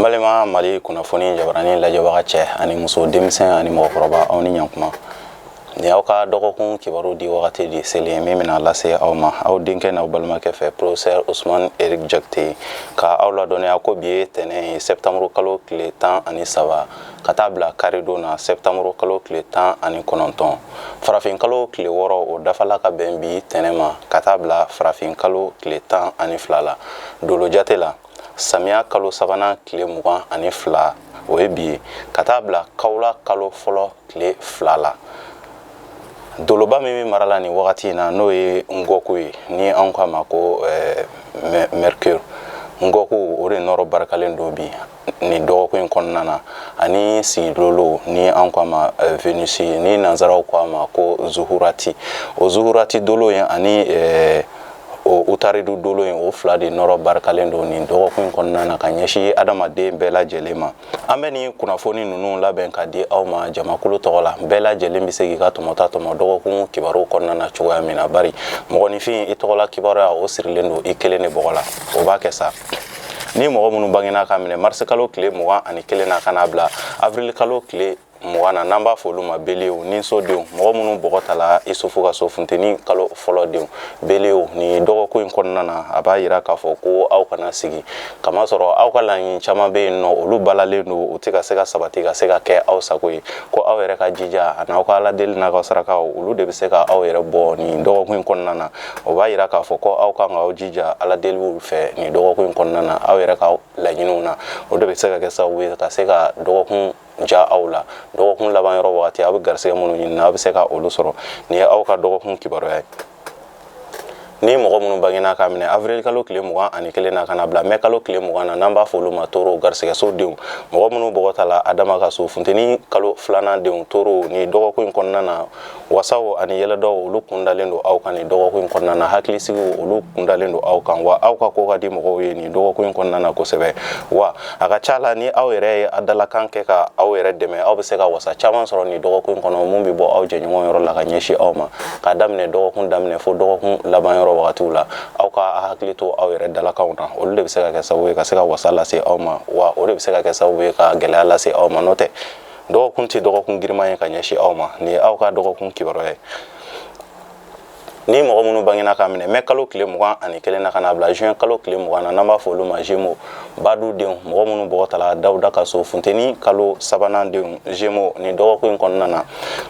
Ambalema Mali kunnafoni jabarani lajɛbaga cɛ ani muso denmisɛn ani mɔgɔkɔrɔba aw ni ɲankuma. Ni aw ka dɔgɔkun kibaru di wagati di seli min bɛna lase aw ma aw denkɛ n'aw balimakɛ fɛ Professeur Ousmane Eric Jakite ka aw ladɔnniya ko bi ye tɛnɛn septembre kalo tile 13 ka taa bila karidon na septembre kalo tile 19 farafin kalo tile 6 o dafala ka bɛn bi tɛnɛn ma ka taa bila farafin kalo tile 12 la dolo jate la samiya kalo sabanan tile 22 o ye bi ka taa bila kawla kalo fɔlɔ tile 2 la. Doloba min marala ni wagati na no ye Ngɔku ye ni an ka ma ko Mercure. Ngɔku o de nɔrɔ barakalen do bi ni dɔgɔkun kɔnɔna na ani sigidolo ni an ka ma Venus ni nanzaraw ko ma ko Zuhurati. O Zuhurati dolo ye ani o utaridu dolo in o fila de nɔrɔ barakalen do ni dɔgɔkun kɔnɔna na ka ɲɛsin adamaden bɛɛ lajɛlen ma. An bɛ ni kunnafoni ninnu labɛn ka di aw ma jamakulu tɔgɔ la bɛɛ lajɛlen bɛ se k'i ka tɔmɔta tɔmɔ dɔgɔkun kibaru kɔnɔna na cogoya min na bari mɔgɔninfin i tɔgɔla kibaruya o sirilen do i kelen de bɔgɔ la o b'a kɛ sa. Ni mɔgɔ minnu bangena ka minɛ mars kalo tile 21 na ka na bila avril kalo tile 20 na n'an b'a fɔ olu ma belew ni sodenw mɔgɔ minnu bɔgɔ tala isufu ka so funteni kalo fɔlɔ denw belew ni dɔgɔkun in kɔnɔna na a b'a yira k'a fɔ ko aw kana sigi kama sɔrɔ aw ka laɲini caman bɛ yen nɔ olu balalen do u tɛ ka se ka sabati ka se ka kɛ aw sago ye ko aw yɛrɛ ka jija a n'aw ka ala deli n'a ka sarakaw olu de bɛ se ka aw yɛrɛ bɔ ni dɔgɔkun in kɔnɔna na o b'a yira k'a fɔ ko aw kan ka aw jija ala deliw fɛ ni dɔgɔkun in kɔnɔna na aw yɛrɛ ka laɲiniw na o de bɛ se ka kɛ sababu ye ka se ka dɔgɔkun ja aw la dɔgɔkun laban yɔrɔ wagati aw bɛ garisɛgɛ minnu ɲini aw bɛ se ka olu sɔrɔ ni ye aw ka dɔgɔkun kibaruya ye. Ni mɔgɔ minnu bangena ka minɛ avril kalo tile 21 na ka na bila mai kalo tile 20 na n'an b'a fɔ olu ma toro garisɛgɛso denw mɔgɔ minnu bɔgɔ tala adama ka so funteni kalo 2nan denw toro ni dɔgɔkun in kɔnɔna na wasaw ani yɛlɛdɔw olu kundalen do aw kan ni dɔgɔkun in kɔnɔna na hakilisigiw olu kundalen do aw kan wa aw ka ko ka di mɔgɔw ye ni dɔgɔkun in kɔnɔna na kosɛbɛ wa a ka ca la ni aw yɛrɛ ye a dalakan kɛ ka aw yɛrɛ dɛmɛ aw bɛ se ka wasa caman sɔrɔ ni dɔgɔkun in kɔnɔ mun bɛ bɔ aw jɛɲɔgɔn yɔrɔ la ka ɲɛsin aw ma ka daminɛ dɔgɔkun daminɛ fo dɔgɔkun laban yɔrɔ wagatiw la aw ka hakili to aw yɛrɛ dalakanw na olu de bɛ se ka kɛ sababu ye ka se ka wasa lase aw ma wa o de bɛ se ka kɛ sababu ye ka gɛlɛya lase aw ma n'o tɛ dɔgɔkun tɛ dɔgɔkun giriman ye ka ɲɛsin aw ma ni aw ka dɔgɔkun kibaruya ye. Ni mɔgɔ minnu bangena ka minɛ mai kalo tile 21 na ka na bila juin kalo tile 20 na n'an b'a fɔ olu ma Gémeaux badu denw mɔgɔ minnu bɔgɔ tala Dawuda ka so funteni kalo sabanan denw Gémeaux ni dɔgɔkun in kɔnɔna na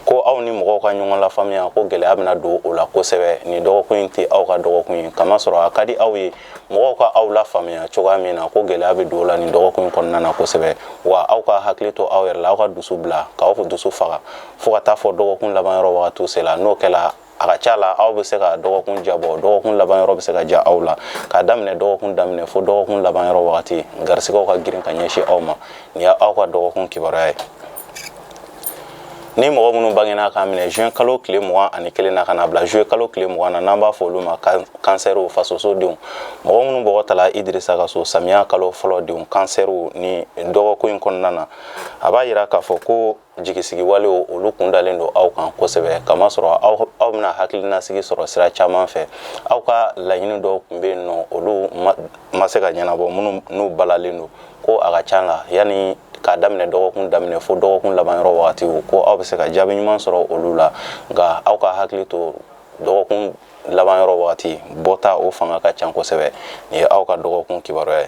ko aw ni mɔgɔw ka ɲɔgɔn lafaamuya ko gɛlɛya bɛna don o la kosɛbɛ ni dɔgɔkun in tɛ aw ka dɔgɔkun ye kama sɔrɔ a ka di aw ye mɔgɔw ka aw lafaamuya cogoya min na ko gɛlɛya bɛ don o la ni dɔgɔkun in kɔnɔna na kosɛbɛ wa aw ka hakili to aw yɛrɛ la aw ka dusu bila k'aw dusu faga fo ka taa fɔ dɔgɔkun laban yɔrɔ wagatiw sela n'o kɛla a ka ca la aw bɛ se ka dɔgɔkun jabɔ dɔgɔkun laban yɔrɔ bɛ se ka ja aw la ka daminɛ dɔgɔkun daminɛ fo dɔgɔkun laban yɔrɔ wagati garisɛgɛw ka girin ka ɲɛsin aw ma ni ye aw ka dɔgɔkun kibaruya ye. Ni mɔgɔ minnu bangena ka minɛ juin kalo tile 21 na ka na bila juillet kalo tile 20 na n'an b'a fɔ olu ma kansɛriw fasoso denw mɔgɔ minnu bɔgɔ tala Idirisa ka so samiya kalo fɔlɔ denw kansɛriw ni dɔgɔkun in kɔnɔna na a b'a yira k'a fɔ ko jigisigi walew olu kundalen do aw kan kosɛbɛ kama sɔrɔ aw bɛna hakilinasigi sɔrɔ sira caman fɛ aw ka laɲini dɔw tun bɛ yen nɔ olu ma se ka ɲɛnabɔ minnu n'u balalen do ko a ka ca la yanni k'a daminɛ dɔgɔkun daminɛ fo dɔgɔkun laban yɔrɔ wagatiw ko aw bɛ se ka jaabi ɲuman sɔrɔ olu la nka aw ka hakili to dɔgɔkun laban yɔrɔ wagati bɔta o fanga ka ca kosɛbɛ ni ye aw ka dɔgɔkun kibaruya ye.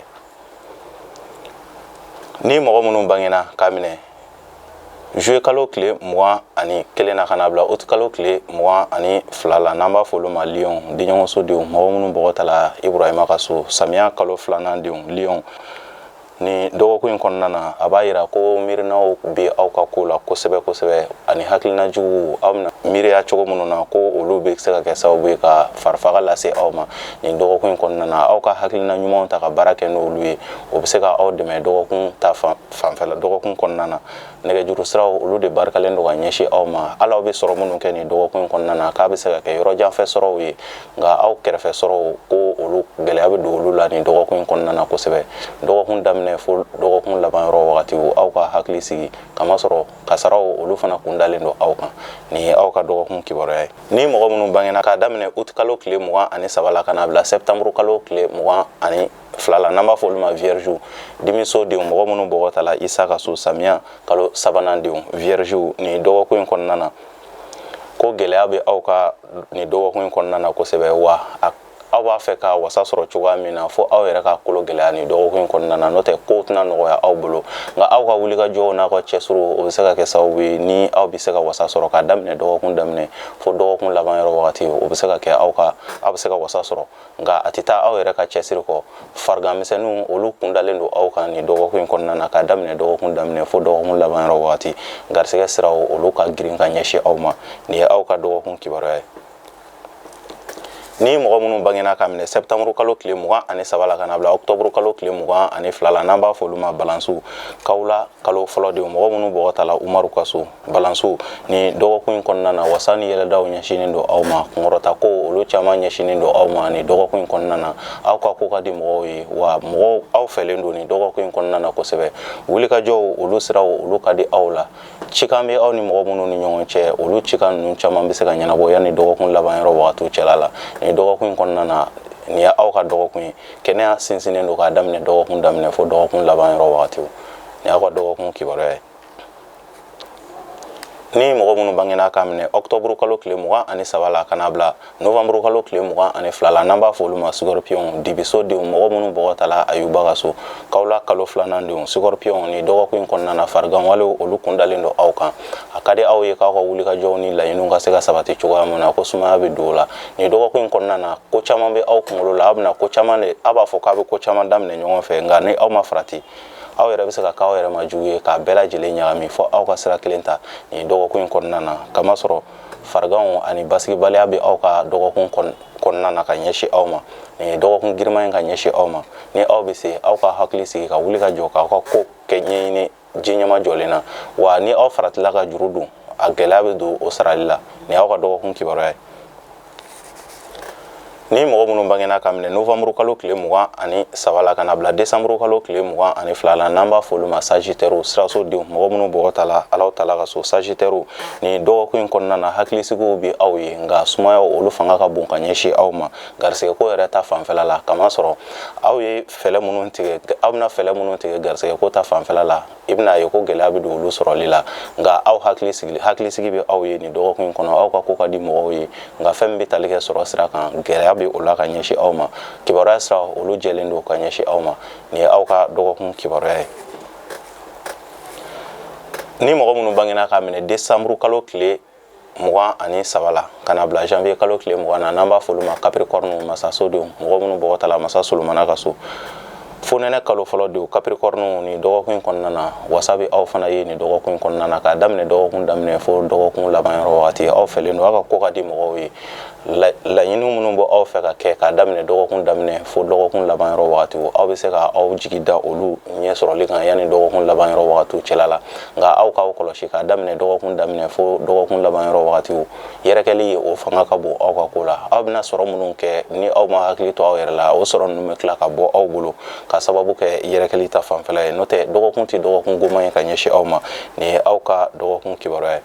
Ni mɔgɔ minnu bangena ka minɛ juillet kalo tile 21 na ka na bila août kalo tile 22 la n'an b'a fɔ olu ma Lion diɲɔgɔnso denw mɔgɔ minnu bɔgɔ tala Ibrahima ka so samiya kalo 2nan denw Lion ni dɔgɔkun in kɔnɔna na a b'a yira ko miirinaw bɛ aw ka ko la kosɛbɛ kosɛbɛ ani hakilinajuguw aw bɛna miiriya cogo minnu na ko olu bɛ se ka kɛ sababu ye ka farifaga lase aw ma ni dɔgɔkun in kɔnɔna na aw ka hakilina ɲumanw ta ka baara kɛ n'olu ye o bɛ se ka aw dɛmɛ dɔgɔkun ta fanfɛla dɔgɔkun kɔnɔna na nɛgɛjuru siraw olu de barikalen do ka ɲɛsin aw ma hali aw bɛ sɔrɔ minnu kɛ nin dɔgɔkun in kɔnɔna na k'a bɛ se ka kɛ yɔrɔ janfɛ sɔrɔw ye nka aw kɛrɛfɛ sɔrɔw ko olu gɛlɛya bɛ don olu la nin dɔgɔkun in kɔnɔna na kosɛbɛ dɔgɔkun daminɛ fo dɔgɔkun laban yɔrɔ wagatiw aw ka hakili sigi kama sɔrɔ kasaraw olu fana kundalen do aw kan ni ye aw ka dɔgɔkun kibaruya ye. Ni mɔgɔ minnu bangena k'a daminɛ août kalo tile 23 la ka na bila septembre kalo tile filala n'an b'a fɔ olu ma vierge dimisodenw mɔgɔ minnu bɔgɔ ta la isa ka so samiya kalo sabanandenw vierge ni dɔgɔkun in kɔnɔna na ko gɛlɛya bɛ aw ka ni dɔgɔkun in kɔnɔna na kosɛbɛ wa aw b'a fɛ ka wasa sɔrɔ cogoya min na fo aw yɛrɛ ka kolo gɛlɛya ni dɔgɔkun in kɔnɔna na n'o tɛ kow tɛna nɔgɔya aw bolo nka aw ka wulikajɔw n'a ka cɛsiriw o bɛ se ka kɛ sababu ye ni aw bɛ se ka wasa sɔrɔ k'a daminɛ dɔgɔkun daminɛ fo dɔgɔkun laban yɔrɔ wagati o bɛ se ka kɛ aw bɛ se ka wasa sɔrɔ nka a tɛ taa aw yɛrɛ ka cɛsiri kɔ farigan misɛnninw olu kundalen don aw kan ni dɔgɔkun in kɔnɔna na k'a daminɛ dɔgɔkun daminɛ fo dɔgɔkun laban yɔrɔ wagati garisɛgɛ siraw olu ka girin ka ɲɛsin aw ma nin ye aw ka dɔgɔkun kibaruya ye. ni mɔgɔ minnu bangena ka minɛ septembre kalo tile 23 la ka na bila octobre kalo tile 22 la n'an b'a fɔ olu ma balansu kawla kalo fɔlɔ de mɔgɔ minnu bɔgɔ ta la umaru ka so balansu ni dɔgɔkun in kɔnɔna na wasa ni yɛlɛdaw ɲɛsinnen don aw ma kunkɔrɔta ko olu caman ɲɛsinnen don aw ma ni dɔgɔkun in kɔnɔna na aw ka ko ka di mɔgɔw ye wa mɔgɔw aw fɛlen don ni dɔgɔkun in kɔnɔna na kosɛbɛ wulikajɔw olu siraw olu ka di aw la cikan bɛ aw ni mɔgɔ minnu ni ɲɔgɔn cɛ olu cikan ninnu caman bɛ se ka ɲɛnabɔ yanni dɔgɔkun laban yɔrɔ wagatiw cɛla la ni dɔgɔkun in kɔnɔna na nin ye aw ka dɔgɔkun ye kɛnɛya sinsinnen don k'a daminɛ dɔgɔkun daminɛ fo dɔgɔkun laban yɔrɔ wagatiw nin y'aw ka dɔgɔkun kibaruya ye. ni mɔgɔ minnu bangena ka minɛ octobre kalo tile 23 la ka na bila novembre kalo tile 22 la n'an b'a fɔ olu ma scorpion dibisodenw mɔgɔ minnu bɔgɔ ta la ayuba ka so kawla kalo filanandenw scorpion ni dɔgɔkun in kɔnɔna na farigan walew olu kundalen don aw kan a ka di aw ye k'aw ka wulikajɔw ni laɲiniw ka se ka sabati cogoya min na ko sumaya bɛ don o la ni dɔgɔkun in kɔnɔna na ko caman bɛ aw kunkolo la aw bɛna ko caman de aw b'a fɔ k'a bɛ ko caman daminɛ ɲɔgɔn fɛ nka ni aw ma farati aw yɛrɛ bɛ se ka k'aw yɛrɛ ma jugu ye k'a bɛɛ lajɛlen ɲagami fo aw ka sira kelen ta nin dɔgɔkun in kɔnɔna na kamasɔrɔ fariganw ani basigibaliya bɛ aw ka dɔgɔkun kɔnɔna na ka ɲɛsin aw ma nin dɔgɔkun giriman in ka ɲɛsin aw ma ni aw bɛ se aw ka hakili sigi ka wuli ka jɔ k'aw ka ko kɛ ɲɛɲini diɲɛma jɔlen na wa ni aw faratila ka juru dun a gɛlɛya bɛ don o sarali la nin y'aw ka dɔgɔkun kibaruya ye. ni mɔgɔ minnu bangena ka minɛ novembre kalo tile 23 la ka na bila décembre kalo tile 22 la n'an b'a fɔ olu ma sagittaire sirasodenw mɔgɔ minnu bɔgɔ ta la alaw tala ka so sagittaire ni dɔgɔkun in kɔnɔna na hakilisigiw bɛ aw ye nka sumaya olu fanga ka bon ka ɲɛsin aw ma garisɛgɛ ko yɛrɛ ta fanfɛla la kamasɔrɔ aw ye fɛlɛ minnu tigɛ aw bɛna fɛlɛ minnu tigɛ garisɛgɛ ko ta fanfɛla la i bɛna ye ko gɛlɛya bɛ don olu sɔrɔli la nka aw hakilisigi bɛ aw ye nin dɔgɔkun in kɔnɔ aw ka ko ka di mɔgɔw ye nka fɛn min bɛ tali kɛ sɔrɔ sira kan gɛlɛya bɛ o la ka ɲɛsin aw ma kibaruya sira olu jɛlen don ka ɲɛsin aw ma nin ye aw ka dɔgɔkun kibaruya ye. ni mɔgɔ minnu bangena ka minɛ décembre kalo tile 23 la ka na bila janvier kalo tile 20 na n'an b'a fɔ olu ma capricorne masasodenw mɔgɔ minnu bɔgɔ ta la masa solomana ka so fonɛnɛ kalo fɔlɔ de capricorne ni dɔgɔkun in kɔnɔna na wasa bɛ aw fana ye ni dɔgɔkun in kɔnɔna na k'a daminɛ dɔgɔkun daminɛ fo dɔgɔkun laban yɔrɔ wagati aw fɛlen don aw ka ko ka di mɔgɔw ye laɲini minnu bɔ aw fɛ ka kɛ k'a daminɛ dɔgɔkun daminɛ fo dɔgɔkun laban yɔrɔ wagati aw bɛ se ka aw jigi da olu ɲɛ sɔrɔli kan yanni dɔgɔkun laban yɔrɔ wagatiw cɛla la nka aw k'aw kɔlɔsi k'a daminɛ dɔgɔkun daminɛ fo dɔgɔkun laban yɔrɔ wagatiw yɛrɛkɛli ye o fanga ka bon aw ka ko la aw bɛna sɔrɔ minnu kɛ ni aw ma hakili to aw yɛrɛ la o sɔrɔ ninnu bɛ tila ka bɔ aw bolo ka sababu kɛ yɛrɛkɛli ta fanfɛla ye n'o tɛ dɔgɔkun tɛ dɔgɔkun goman ye ka ɲɛsin aw ma nin ye aw ka dɔgɔkun kibaruya ye.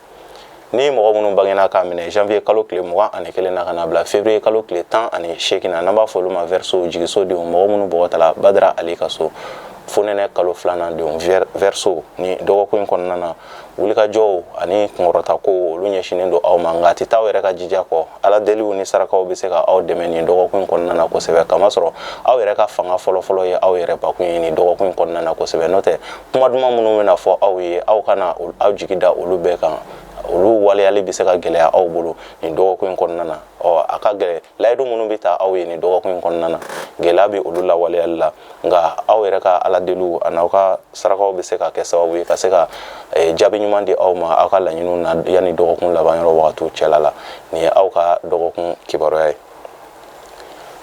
ni mɔgɔ minnu bangena ka minɛ janvier kalo tile 21 na ka na bila février kalo tile 18 na n'an b'a fɔ olu ma verseau jigisodenw mɔgɔ minnu bɔgɔ ta la badara ali ka so fonɛnɛ kalo filanandenw verseau ni dɔgɔkun in kɔnɔna na wulikajɔw ani kunkɔrɔta ko olu ɲɛsinnen don aw ma nka a tɛ taa aw yɛrɛ ka jija kɔ ala deliw ni sarakaw bɛ se ka aw dɛmɛ nin dɔgɔkun in kɔnɔna na kosɛbɛ kamasɔrɔ aw yɛrɛ ka fanga fɔlɔfɔlɔ ye aw yɛrɛ bakun ye nin dɔgɔkun in kɔnɔna na kosɛbɛ n'o tɛ kuma duman minnu bɛna fɔ aw ye aw kana aw jigi da olu bɛɛ kan olu waleyali bɛ se ka gɛlɛya aw bolo nin dɔgɔkun in kɔnɔna na a ka gɛlɛn layidu minnu bɛ taa aw ye nin dɔgɔkun in kɔnɔna na gɛlɛya bɛ olu la waleyali la nka aw yɛrɛ ka ala deliw a n'aw ka sarakaw bɛ se ka kɛ sababu ye ka se ka jaabi ɲuman di aw ma aw ka laɲiniw na yanni dɔgɔkun laban yɔrɔ wagatiw cɛla la nin ye aw ka dɔgɔkun kibaruya ye.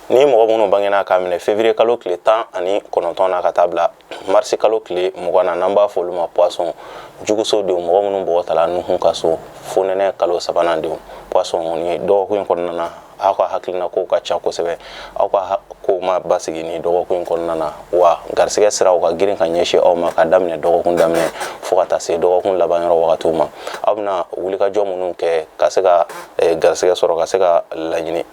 ni mɔgɔ minnu bangena ka minɛ février kalo tile 19 na ka taa bila mars kalo tile 20 na n'an b'a fɔ olu ma poisson jugusodenw mɔgɔ minnu bɔgɔ ta la nuhun ka so fonɛnɛ kalo sabanandenw poisson ni dɔgɔkun in kɔnɔna na aw ka hakilina ko ka ca kosɛbɛ aw ka ko ma basigi ni dɔgɔkun kɔnɔna na wa garisɛgɛ siraw ka girin ka ɲɛsin aw ma ka daminɛ dɔgɔkun daminɛ fo ka taa se dɔgɔkun laban yɔrɔ wagatiw ma aw bɛna wulikajɔ minnu kɛ ka se ka garisɛgɛ sɔrɔ ka se ka laɲini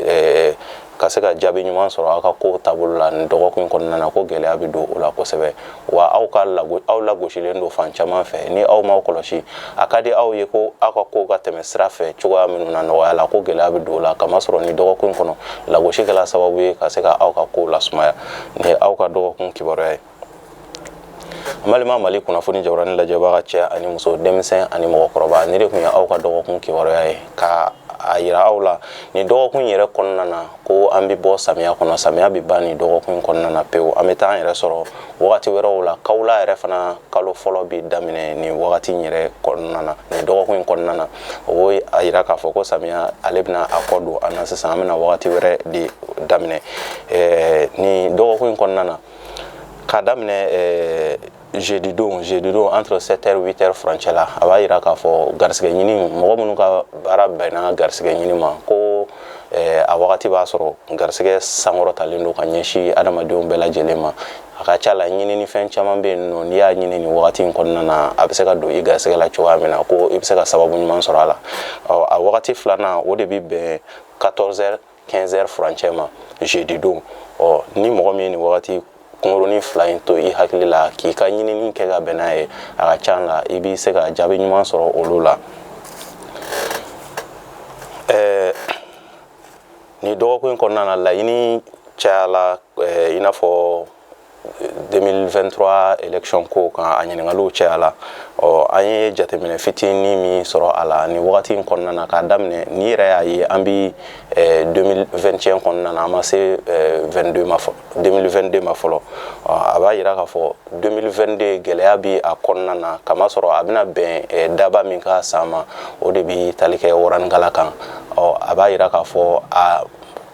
ka se ka jaabi ɲuman sɔrɔ aw ka ko taabolo la ni dɔgɔkun kɔnɔna na ko gɛlɛya bɛ don o la kosɛbɛ wa aw lagosilen don fan caman fɛ ni aw m'aw kɔlɔsi a ka di aw ye ko aw ka ko ka tɛmɛ sira fɛ cogoya minnu na nɔgɔya la ko gɛlɛya bɛ don o la kamasɔrɔ ni dɔgɔkun kɔnɔ lagosi kɛla sababu ye ka se ka aw ka ko lasumaya ni aw ka dɔgɔkun kibaruya ye Mali kunnafoni jabarani lajɛbaga cɛ ani muso denmisɛn ani mɔgɔkɔrɔba ni de kun ye aw ka dɔgɔkun kibaruya ye ka a yira aw la ni dɔgɔkun yɛrɛ kɔnɔna na ko an bɛ bɔ samiya kɔnɔ samiya bɛ ban ni dɔgɔkun kɔnɔna na pewu an bɛ taa an yɛrɛ sɔrɔ wagati wɛrɛw la kawula yɛrɛ fana kalo fɔlɔ bɛ daminɛ ni wagati yɛrɛ kɔnɔna na ni dɔgɔkun kɔnɔna na o bɛ a yira k'a fɔ ko samiya ale bɛna a kɔ don an na sisan an bɛna wagati wɛrɛ de daminɛ ni dɔgɔkun kɔnɔna na k'a daminɛ jeudi don entre 7h 8h furancɛ la a b'a yira k'a fɔ garisɛgɛ ɲini mɔgɔ minnu ka baara bɛnna garisɛgɛ ɲini ma ko a wagati b'a sɔrɔ garisɛgɛ sankɔrɔtalen don ka ɲɛsin adamadenw bɛɛ lajɛlen ma a ka ca la ɲinini fɛn caman bɛ yen nɔ n'i y'a ɲini nin wagati in kɔnɔna na a bɛ se ka don i garisɛgɛ la cogoya min na ko i bɛ se ka sababu ɲuman sɔrɔ a la a wagati filanan o de bɛ bɛn 14h 15h furancɛ ma jeudi don ni mɔgɔ min ye nin wagati kunkurunin fila in to i hakili la k'i ka ɲinini kɛ ka bɛn n'a ye a ka ca la i b'i se ka jaabi ɲuman sɔrɔ olu la ni dɔgɔkun kɔnɔna na laɲini cayala i n'a fɔ 2023 élection ko kan a ɲininkaliw cayala an ye jateminɛ fitinin min sɔrɔ a la ni wagati in kɔnɔna na k'a daminɛ ni yɛrɛ y'a ye an bi 2021 kɔnɔna na an ma se 2022 ma fɔlɔ a b'a yira k'a fɔ 2022 gɛlɛya bi a kɔnɔna na kamasɔrɔ a bɛna bɛn daba min ka san ma o de bi tali kɛ waranikala kan a b'a yira k'a fɔ a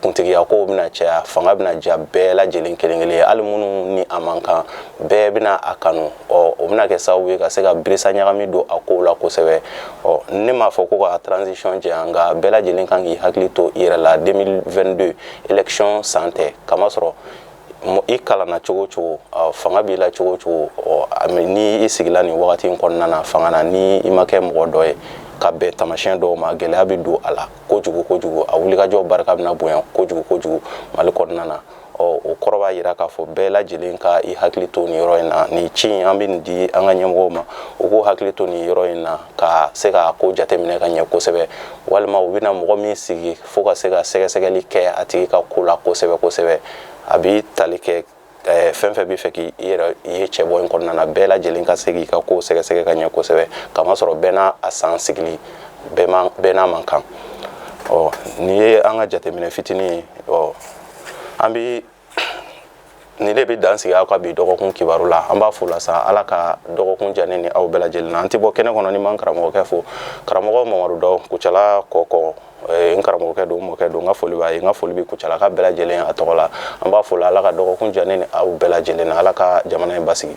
kuntigiya ko bɛna caya fanga bɛna ja bɛɛ lajɛlen kelen-kelen hali minnu ni a man kan bɛɛ bɛna a kanu o bɛna kɛ sababu ye ka se ka birisa ɲagami don a kow la kosɛbɛ ne m'a fɔ ko ka transition jɛ nka bɛɛ lajɛlen kan k'i hakili to i yɛrɛ la 2022 élection san tɛ kamasɔrɔ i kalanna cogo o cogo fanga b'i la cogo o cogo ni i sigila nin wagati in kɔnɔna na fanga na ni i ma kɛ mɔgɔ dɔ ye ka bɛn tamasiyɛn dɔw ma gɛlɛya bɛ don a la kojugu a wulikajɔ barika bɛna bonya kojugu Mali kɔnɔna na o kɔrɔ b'a yira k'a fɔ bɛɛ lajɛlen ka i hakili to nin yɔrɔ in na ni ci in an bɛ nin di an ka ɲɛmɔgɔw ma u k'u hakili to nin yɔrɔ in na ka se ka ko jateminɛ ka ɲɛ kosɛbɛ walima u bɛna mɔgɔ min sigi fo ka se ka sɛgɛsɛgɛli kɛ a tigi ka ko la kosɛbɛ a bɛ tali kɛ fɛn fɛn bɛ fɛ k'i yɛrɛ ye cɛ bɔ in kɔnɔna na bɛɛ lajɛlen ka se k'i ka ko sɛgɛsɛgɛ ka ɲɛ kosɛbɛ kamasɔrɔ bɛɛ n'a a san sigili bɛɛ n'a man kan nin ye an ka jateminɛ fitinin ye an bɛ nin de bɛ dan sigi aw ka bi dɔgɔkun kibaru la an b'a fo la sa ala ka dɔgɔkun diya ne ni aw bɛɛ lajɛlen na an tɛ bɔ kɛnɛ kɔnɔ ni man karamɔgɔkɛ fo karamɔgɔ Mamadu Dawu Kucala kɔkɔ n karamɔgɔkɛ don n mɔkɛ don n ka foli b'a ye n ka foli bɛ Kucala ka bɛɛ lajɛlen a tɔgɔ la an b'a fo la ala ka dɔgɔkun diya ne ni aw bɛɛ lajɛlen na ala ka jamana in basigi